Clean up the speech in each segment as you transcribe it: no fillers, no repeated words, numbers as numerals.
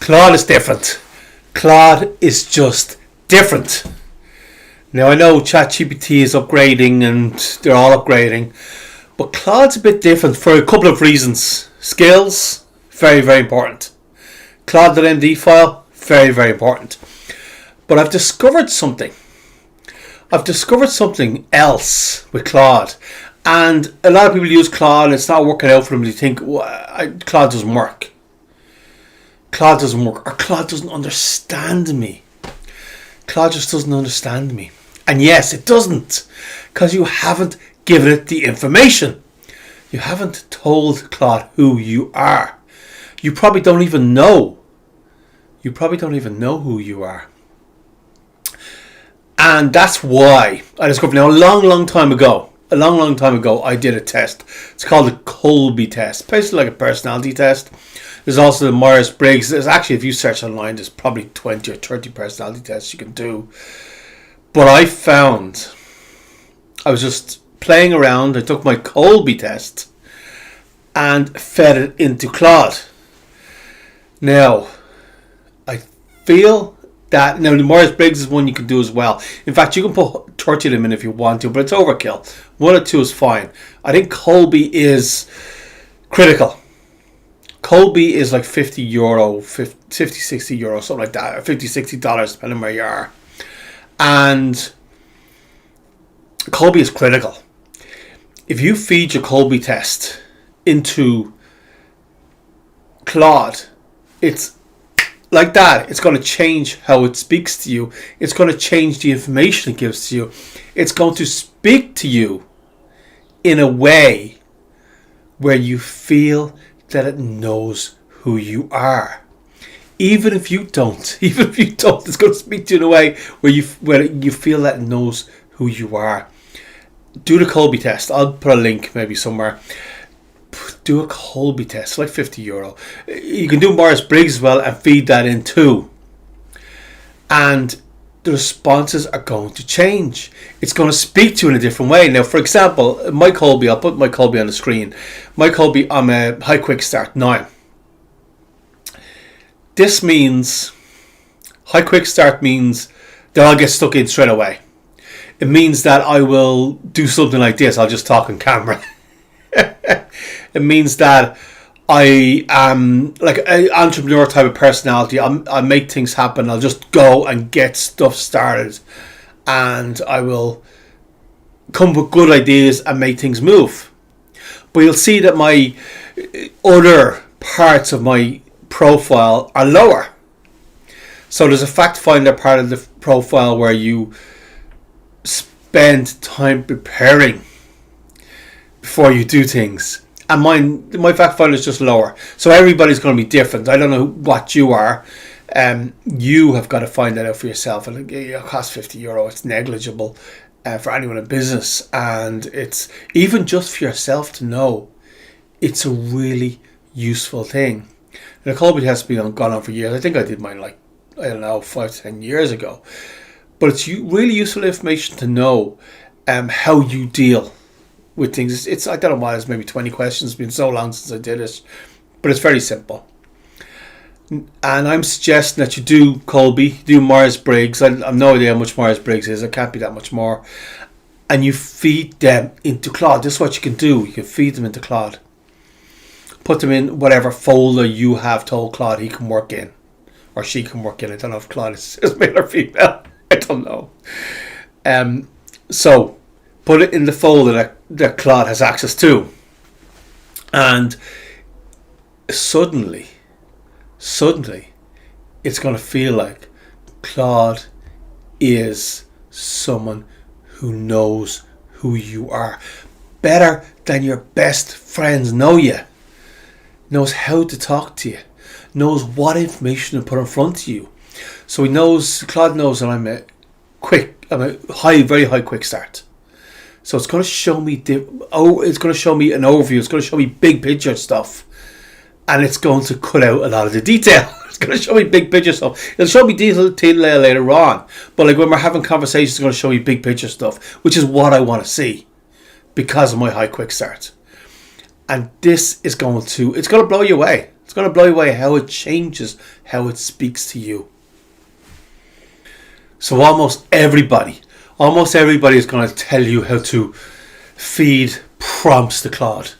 Claude is different. Claude is just different. Now I know ChatGPT is upgrading and they're all upgrading, but Claude's a bit different for a couple of reasons. Skills, very, very important. Claude.md file, very, very important. But I've discovered something. I've discovered something else with Claude. And a lot of people use Claude and it's not working out for them. They think, Claude doesn't work. Claude doesn't work. Or Claude doesn't understand me. Claude just doesn't understand me. And yes, it doesn't. Because you haven't given it the information. You haven't told Claude who you are. You probably don't even know. You probably don't even know who you are. And that's why I discovered now a long time ago, I did a test. It's called the Kolbe Test. Basically like a personality test. There's also the Myers-Briggs. There's actually, if you search online, there's probably 20 or 30 personality tests you can do. But I found, I was just playing around. I took my Kolbe test and fed it into Claude. Now, I feel that, now the Myers-Briggs is one you can do as well. In fact, you can put 30 of them in if you want to, but it's overkill. 1 or 2 is fine. I think Kolbe is critical. Kolbe is like €50, 50, 60 euro, something like that, or $50, $60, depending where you are. And Kolbe is critical. If you feed your Kolbe test into Claude, it's like that. It's going to change how it speaks to you. It's going to change the information it gives to you. It's going to speak to you in a way where you feel that it knows who you are. Even if you don't, it's going to speak to you in a way where you feel that it knows who you are. Do the Kolbe test. I'll put a link maybe somewhere. Do a Kolbe test, like €50. You can do Myers-Briggs as well and feed that in too. And the responses are going to change. It's going to speak to you in a different way. Now, for example, my Kolbe, I'll put my Kolbe on the screen. My Kolbe, I'm a high quick start 9. This means, high quick start means that I'll get stuck in straight away. It means that I will do something like this. I'll just talk on camera. It means that I am like an entrepreneur type of personality. I make things happen. I'll just go and get stuff started, and I will come with good ideas and make things move. But you'll see that my other parts of my profile are lower. So there's a fact finder part of the profile where you spend time preparing before you do things. And my fact finder is just lower. So everybody's going to be different. I don't know what you are. You have got to find that out for yourself. And it costs €50. It's negligible for anyone in business. And it's even just for yourself to know. It's a really useful thing. And the Kolbe has been gone on for years. I think I did mine 5 to 10 years ago. But it's really useful information to know how you deal with things. It's I don't know why it's maybe 20 questions. It's been so long since I did it, but it's very simple. And I'm suggesting that you do Kolbe, do Myers-Briggs. I have no idea how much Myers-Briggs is. It can't be that much more. And you feed them into Claude. This is what you can do. You can feed them into Claude. Put them in whatever folder you have told Claude he can work in, or she can work in. I don't know if Claude is male or female. I don't know. So put it in the folder that Claude has access to. And suddenly, it's going to feel like Claude is someone who knows who you are. Better than your best friends know you. Knows how to talk to you. Knows what information to put in front of you. So Claude knows that I'm a very high quick start. So it's going to show me it's going to show me an overview. It's going to show me big picture stuff, and it's going to cut out a lot of the detail. It's going to show me big picture stuff. It'll show me detail later on, but like when we're having conversations, it's going to show me big picture stuff, which is what I want to see because of my high quick start. And this is going to blow you away. It's going to blow you away how it changes, how it speaks to you. So almost everybody is going to tell you how to feed prompts to Claude,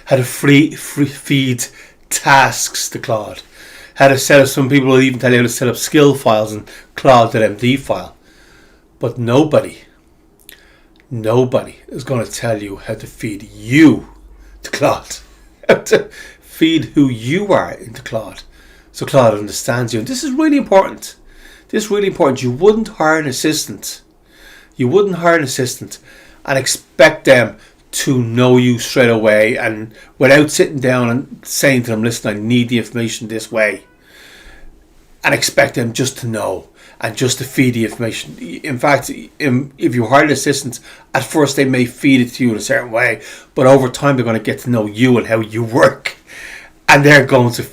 how to feed tasks to Claude, how to set up, some people will even tell you how to set up skill files in Claude.md file. But nobody is going to tell you how to feed you to Claude, how to feed who you are into Claude, so Claude understands you. And this is really important. You wouldn't hire an assistant. And expect them to know you straight away, and without sitting down and saying to them, listen, I need the information this way, and expect them just to know and just to feed the information. In fact, if you hire an assistant, at first they may feed it to you in a certain way, but over time they're going to get to know you and how you work, and they're going to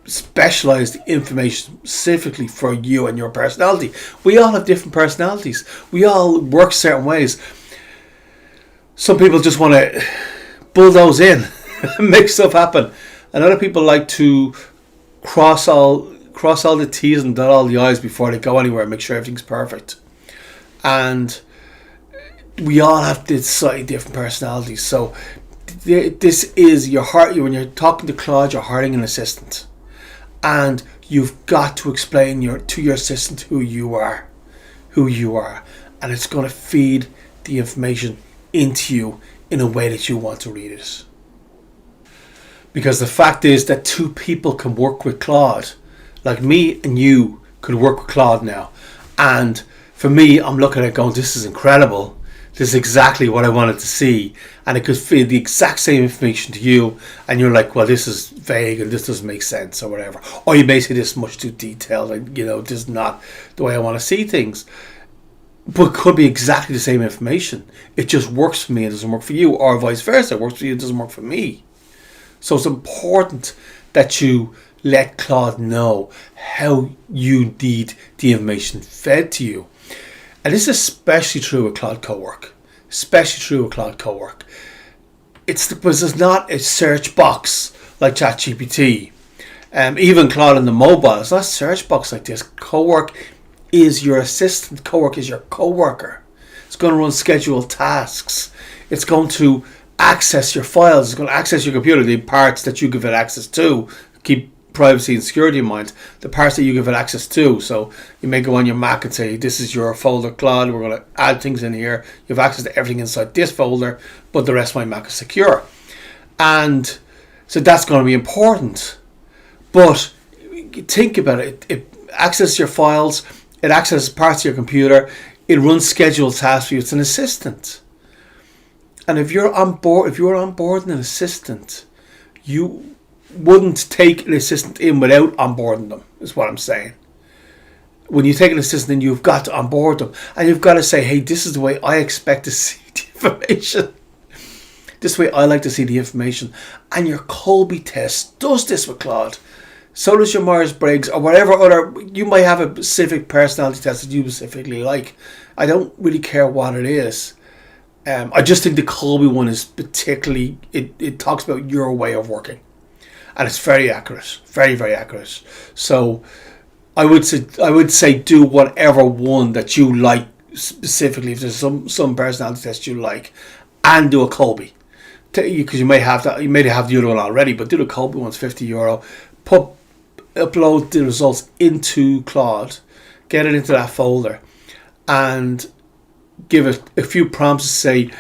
specialize the information specifically for you and your personality. We all have different personalities. We all work certain ways. Some people just want to bulldoze in and make stuff happen, and other people like to cross all the T's and dot all the I's before they go anywhere and make sure everything's perfect. And we all have this slightly different personalities. So this is when you're talking to Claude, you're hiring an assistant, and you've got to explain to your assistant who you are, and it's going to feed the information into you in a way that you want to read it. Because the fact is that two people can work with Claude. Like me and you could work with Claude now. And for me, I'm looking at it going, this is incredible. This is exactly what I wanted to see. And it could feed the exact same information to you. And you're like, well, this is vague and this doesn't make sense or whatever. Or you may say this is much too detailed and, this is not the way I want to see things. But it could be exactly the same information. It just works for me and doesn't work for you. Or vice versa. It works for you and doesn't work for me. So it's important that you let Claude know how you need the information fed to you. And this is especially true with Claude Co-work. It's not a search box like ChatGPT. Even Claude on the mobile, it's not a search box like this. Co-work is your assistant. Co-work is your co-worker. It's going to run scheduled tasks. It's going to access your files. It's going to access your computer, the parts that you give it access to. Keep privacy and security in mind, the parts that you give it access to. So you may go on your Mac and say, this is your folder, Claude, we're going to add things in here. You have access to everything inside this folder, but the rest of my Mac is secure. And so that's going to be important. But think about it. It accesses your files, it accesses parts of your computer, it runs scheduled tasks for you. It's an assistant. And if you're onboarding an assistant, you wouldn't take an assistant in without onboarding them, is what I'm saying. When you take an assistant in, you've got to onboard them. And you've got to say, hey, this is the way I expect to see the information. This is the way I like to see the information. And your Kolbe Test does this with Claude. So does your Myers-Briggs or whatever other. You might have a specific personality test that you specifically like. I don't really care what it is. I just think the Kolbe one is particularly, it talks about your way of working. And it's very accurate, very, very accurate. So I would say do whatever one that you like specifically. If there's some personality test you like, and do a Kolbe, because you may have that. You may have the other one already, but do the Kolbe one's €50. Upload the results into Claude, get it into that folder, and give it a few prompts to say,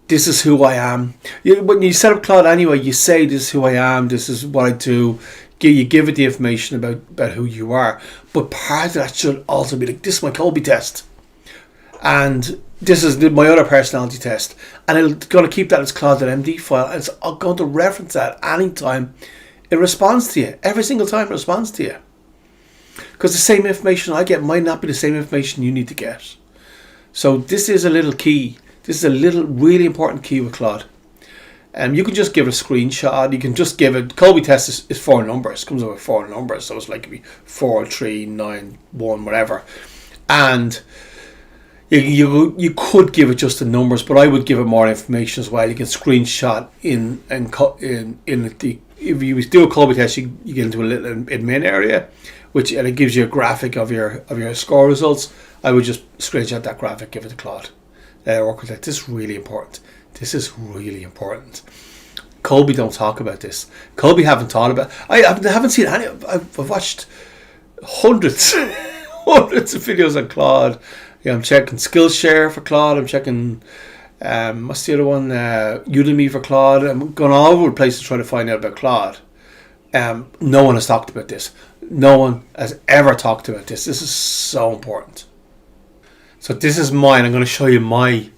this is who I am. When you set up Claude anyway, you say, this is who I am, this is what I do. You give it the information about who you are. But part of that should also be like, this is my Kolbe test. And this is my other personality test. And it's going to keep that as Claude.md file. And it's going to reference that anytime it responds to you. Every single time it responds to you. Because the same information I get might not be the same information you need to get. So this is a little key. This is a little really important key with Claude. You can just give it a screenshot. You can just give it. Kolbe Test is 4 numbers. It comes up with 4 numbers. So it's like it could be 4, 3, 9, 1, whatever. And you could give it just the numbers, but I would give it more information as well. You can screenshot in if you do a Kolbe test, you get into a little admin area, and it gives you a graphic of your score results. I would just screenshot that graphic, give it to Claude. Work with it. This is really important. This is really important. Kolbe don't talk about this. Kolbe haven't thought about. I haven't seen any. I've watched hundreds hundreds of videos on Claude. Yeah, I'm checking Skillshare for Claude. I'm checking what's the other one? Udemy for Claude. I'm going all over the place to try to find out about Claude. No one has talked about this. No one has ever talked about this. This is so important. So this is mine. I'm going to show you my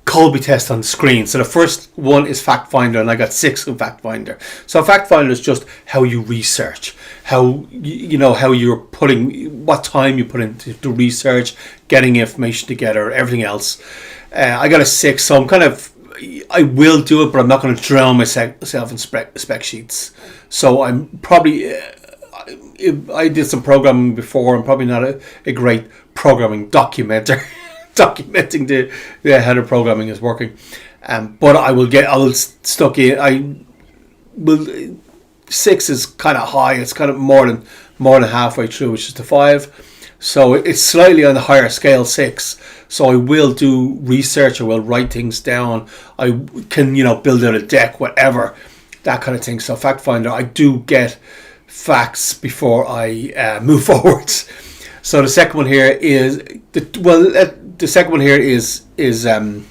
Kolbe test on the screen. So the first one is Fact Finder, and I got 6 in Fact Finder. So Fact Finder is just how you research, how how you're putting, what time you put into the research, getting information together, everything else. I got a 6, so I will do it, but I'm not going to drown myself in spec sheets. So I'm probably, I did some programming before. I'm probably not a great programming documenter. Documenting the how the programming is working, but I will stuck in. I will 6 is kind of high. It's kind of more than halfway through, which is the 5. So it's slightly on the higher scale, 6. So I will do research. I will write things down. I can build out a deck, whatever, that kind of thing. So Fact Finder, I do get facts before I move forwards. So the second one here is the second one here is so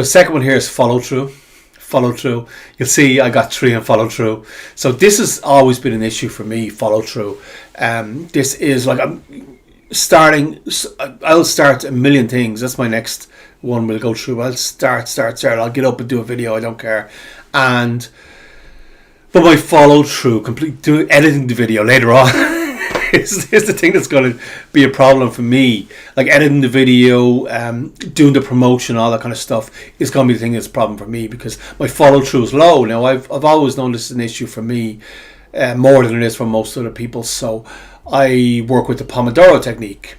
the second one here is follow through. You'll see I got 3 on follow through. So this has always been an issue for me, follow through. This is like I'll start a million things. That's my next one we'll go through. I'll start. I'll get up and do a video. I don't care. But my follow through, editing the video later on is the thing that's going to be a problem for me. Like editing the video, doing the promotion, all that kind of stuff is going to be the thing that's a problem for me, because my follow through is low. Now I've always known this is an issue for me, more than it is for most other people. So I work with the Pomodoro technique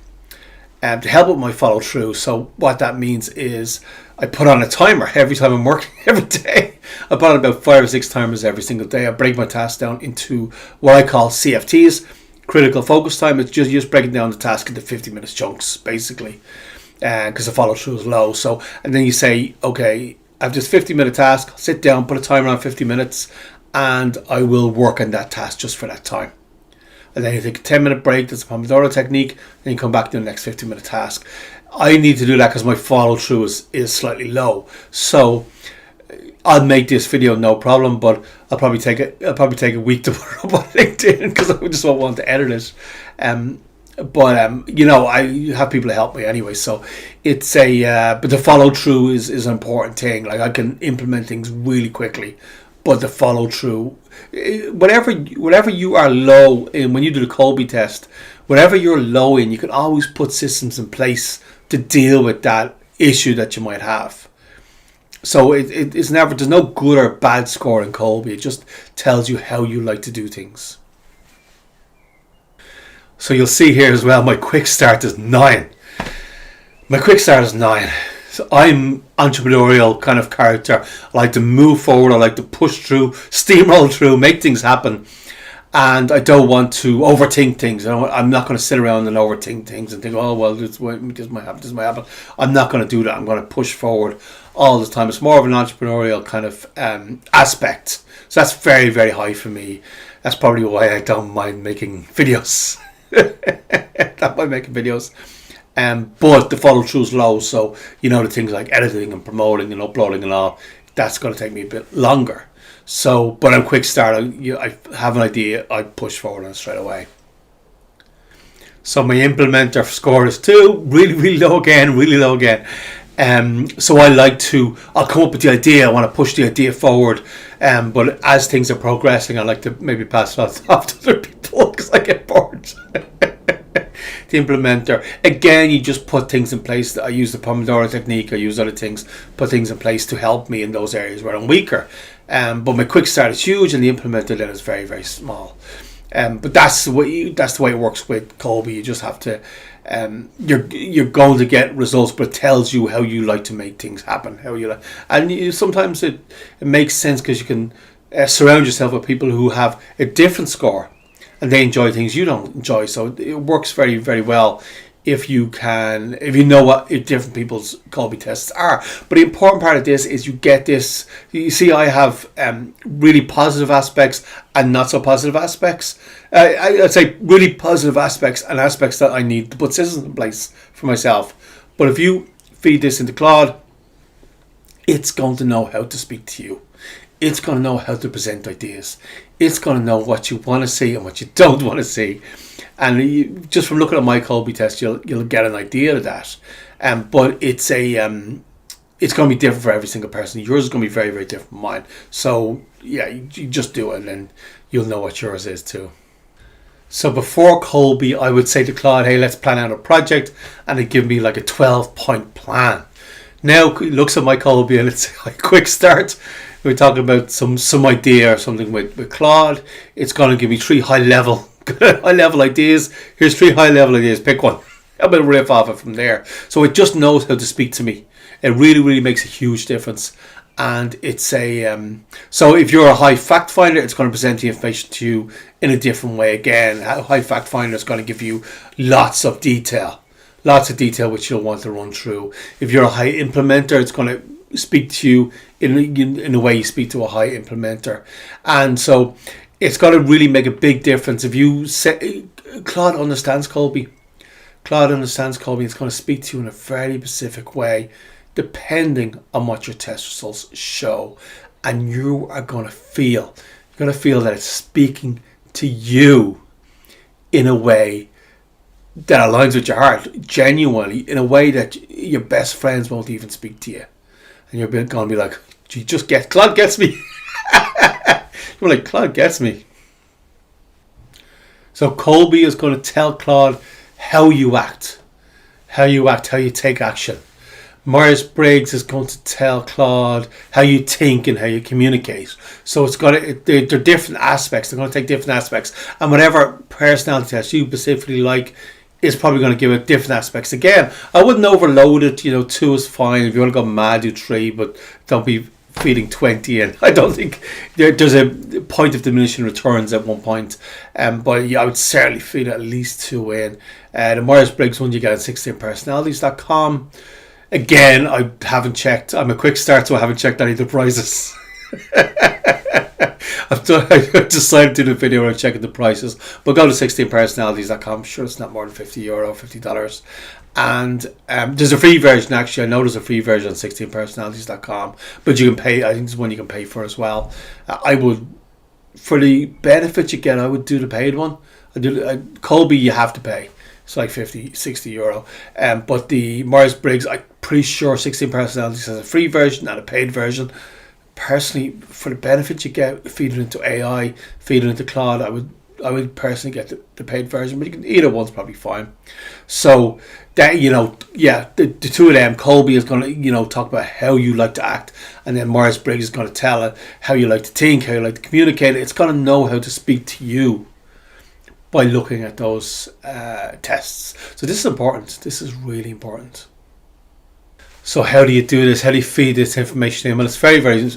to help with my follow through. So what that means is I put on a timer every time I'm working every day. I put on about 5 or 6 timers every single day. I break my task down into what I call CFTs, critical focus time. It's just breaking down the task into 50-minute chunks, basically, because the follow through is low. So, and then you say, okay, I have this 50-minute task. I'll sit down, put a timer on 50 minutes, and I will work on that task just for that time. And then you take a 10-minute break. That's a Pomodoro technique. Then you come back to the next 50-minute task. I need to do that because my follow through is slightly low. So I'll make this video no problem, but I'll probably take a week to put it up on LinkedIn because I just won't want to edit it. But I have people to help me anyway. So it's but the follow through is an important thing. Like I can implement things really quickly, but the follow through, whatever you are low in when you do the Kolbe test, whatever you're low in, you can always put systems in place to deal with that issue that you might have. So it's never, there's no good or bad score in Kolbe. It just tells you how you like to do things. So you'll see here as well, my quick start is 9. My quick start is 9. So I'm entrepreneurial kind of character. I like to move forward. I like to push through, steamroll through, make things happen. And I don't want to overthink things. I'm not going to sit around and overthink things and think, oh, well, this might happen. I'm not going to do that. I'm going to push forward all the time. It's more of an entrepreneurial kind of aspect. So that's very, very high for me. That's probably why I don't mind making videos. But the follow through is low. So, the things like editing and promoting and uploading and all, that's going to take me a bit longer. So, but I'm quick start. I have an idea. I push forward on it straight away. So my implementer score is 2, really, really low again. So I'll come up with the idea. I want to push the idea forward. But as things are progressing, I like to maybe pass it off to other people because I get bored. The implementer, again, you just put things in place. I use the Pomodoro technique. I use other things, put things in place to help me in those areas where I'm weaker. But my quick start is huge, and the implementer then is very, very small. But that's the way it works with Kolbe. You just have to you're going to get results, but it tells you how you like to make things happen. Sometimes it makes sense because you can surround yourself with people who have a different score, and they enjoy things you don't enjoy. So it works very, very well if you know what different people's Kolbe tests are. But the important part of this is you get this. You see, I have really positive aspects and not so positive aspects. I'd say really positive aspects and aspects that I need to put systems in place for myself. But if you feed this into Claude, it's going to know how to speak to you. It's going to know how to present ideas. It's going to know what you want to see and what you don't want to see. And just from looking at my Kolbe test, you'll get an idea of that. But it's going to be different for every single person. Yours is going to be very, very different from mine. So yeah, you just do it, and then you'll know what yours is too. So before Kolbe, I would say to Claude, hey, let's plan out a project, and it'd give me like a 12-point plan. Now it looks at my Kolbe and it's a quick start. We're talking about some idea or something with Claude. It's going to give me 3 high level ideas. Here's 3 high level ideas. Pick one. I'm going to riff off it from there. So it just knows how to speak to me. It really, really makes a huge difference. And it's so if you're a high fact finder, it's going to present the information to you in a different way. Again, a high fact finder is going to give you lots of detail which you'll want to run through. If you're a high implementer, it's going to speak to you in a way you speak to a high implementer. And so it's got to really make a big difference. If you say Claude understands Kolbe, it's going to speak to you in a very specific way, depending on what your test results show. And you are going to feel that it's speaking to you in a way that aligns with your heart, genuinely, in a way that your best friends won't even speak to you. And you're going to be like, gee, Claude gets me. You're like, Claude gets me. So Kolbe is going to tell Claude how you act, how you take action. Myers-Briggs is going to tell Claude how you think and how you communicate. So they're different aspects. They're going to take different aspects. And whatever personality test you specifically like is probably going to give it different aspects. Again, I wouldn't overload it. 2 is fine. If you want to go mad, do 3, but don't be feeding 20 in. I don't think there's a point of diminishing returns at one point. But yeah, I would certainly feed at least 2 in. The Myers-Briggs one you get at 16personalities.com. Again, I haven't checked. I'm a quick start, so I haven't checked any of the prices. I decided to do the video where I'm checking the prices. But go to 16personalities.com. I'm sure it's not more than €50, $50. And there's a free version, actually. I know there's a free version on 16personalities.com. But you can pay. I think there's one you can pay for as well. For the benefit you get, I would do the paid one. Kolbe, you have to pay. It's like €50, €60. But the Myers-Briggs, I'm pretty sure 16 Personalities has a free version and a paid version. Personally, for the benefit you get, feed it into AI, feed it into Claude, I would personally get the paid version, but either one's probably fine. So that, the 2 of them, Kolbe is going to, talk about how you like to act, and then Myers-Briggs is going to tell it how you like to think, how you like to communicate. It's going to know how to speak to you by looking at those tests. So this is important. This is really important. So how do you do this? How do you feed this information in? Well, it's very, very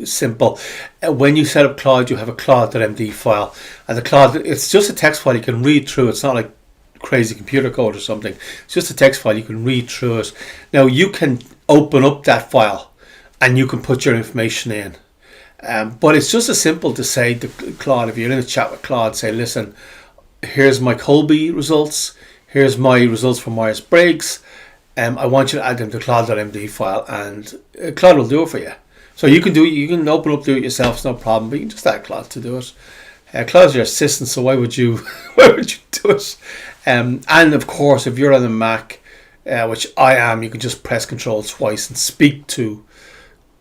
simple. When you set up Claude, you have a Claude.md file. And the Claude, it's just a text file you can read through. It's not like crazy computer code or something. It's just a text file. You can read through it. Now, you can open up that file and you can put your information in. But it's just as simple to say to Claude, if you're in a chat with Claude, say, listen, here's my Kolbe results. Here's my results from Myers-Briggs. I want you to add them to Claude.md file, and Claude will do it for you. So you can do it. You can open up, do it yourself. It's no problem. But you can just add Claude to do it. Claude's your assistant, so why would you do it? And of course, if you're on a Mac, which I am, you can just press Control twice and speak to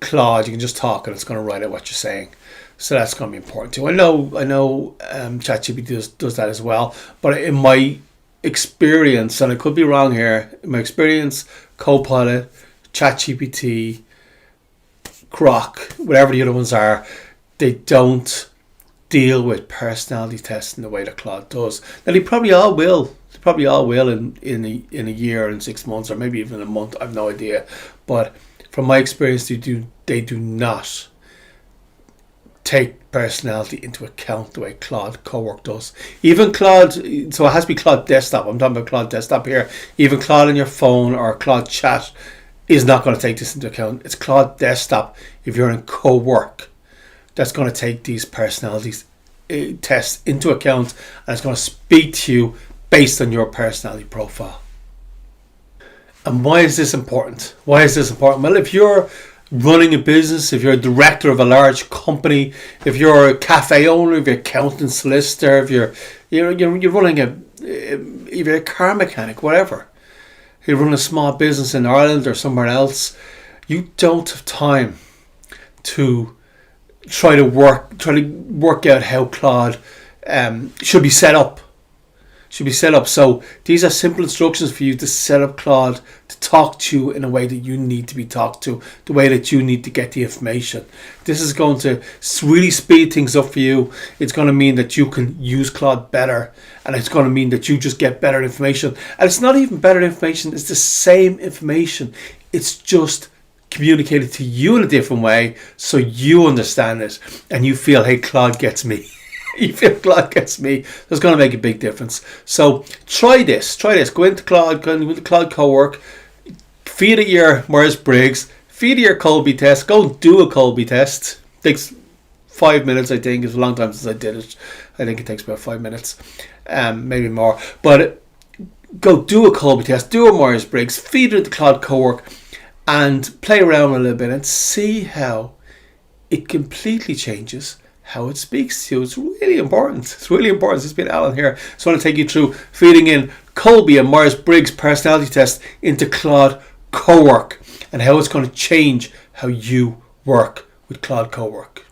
Claude. You can just talk, and it's going to write out what you're saying. So that's going to be important too. I know. ChatGPT does that as well. But in my experience, and I could be wrong here, in my experience, Copilot, ChatGPT, Grok, whatever the other ones are, they don't deal with personality tests in the way that Claude does. Now, they probably all will They probably all will in a year, in 6 months, or maybe even a month. I've no idea. But from my experience, they do not take personality into account the way Claude Co-work does. Even Claude, so it has to be Claude Desktop. I'm talking about Claude Desktop here. Even Claude on your phone or Claude Chat is not going to take this into account. It's Claude Desktop, if you're in Co-work, that's going to take these personalities tests into account, and it's going to speak to you based on your personality profile. And why is this important? Why is this important? Well, if you're running a business, if you're a director of a large company, if you're a cafe owner, if you're an accountant, solicitor, if you're running if you're a car mechanic, whatever, you run a small business in Ireland or somewhere else, you don't have time to try to work out how Claude should be set up. So these are simple instructions for you to set up Claude to talk to you in a way that you need to be talked to, the way that you need to get the information. This is going to really speed things up for you. It's going to mean that you can use Claude better, and it's going to mean that you just get better information. And it's not even better information, it's the same information. It's just communicated to you in a different way so you understand it and you feel, hey, Claude gets me. You feel Claude gets me. That's going to make a big difference. So try this. Go into Claude Co-work, feed it your Myers-Briggs, feed it your Kolbe Test. Go and do a Kolbe Test. Takes 5 minutes, I think. It's a long time since I did it. I think it takes about 5 minutes, maybe more. But go do a Kolbe Test, do a Myers-Briggs, feed it the Claude Co-work, and play around a little bit and see how it completely changes how it speaks to you. It's really important. It's This has been Alan here. So I want to take you through feeding in Kolbe and Myers-Briggs personality test into Claude Co-work and how it's going to change how you work with Claude Co-work.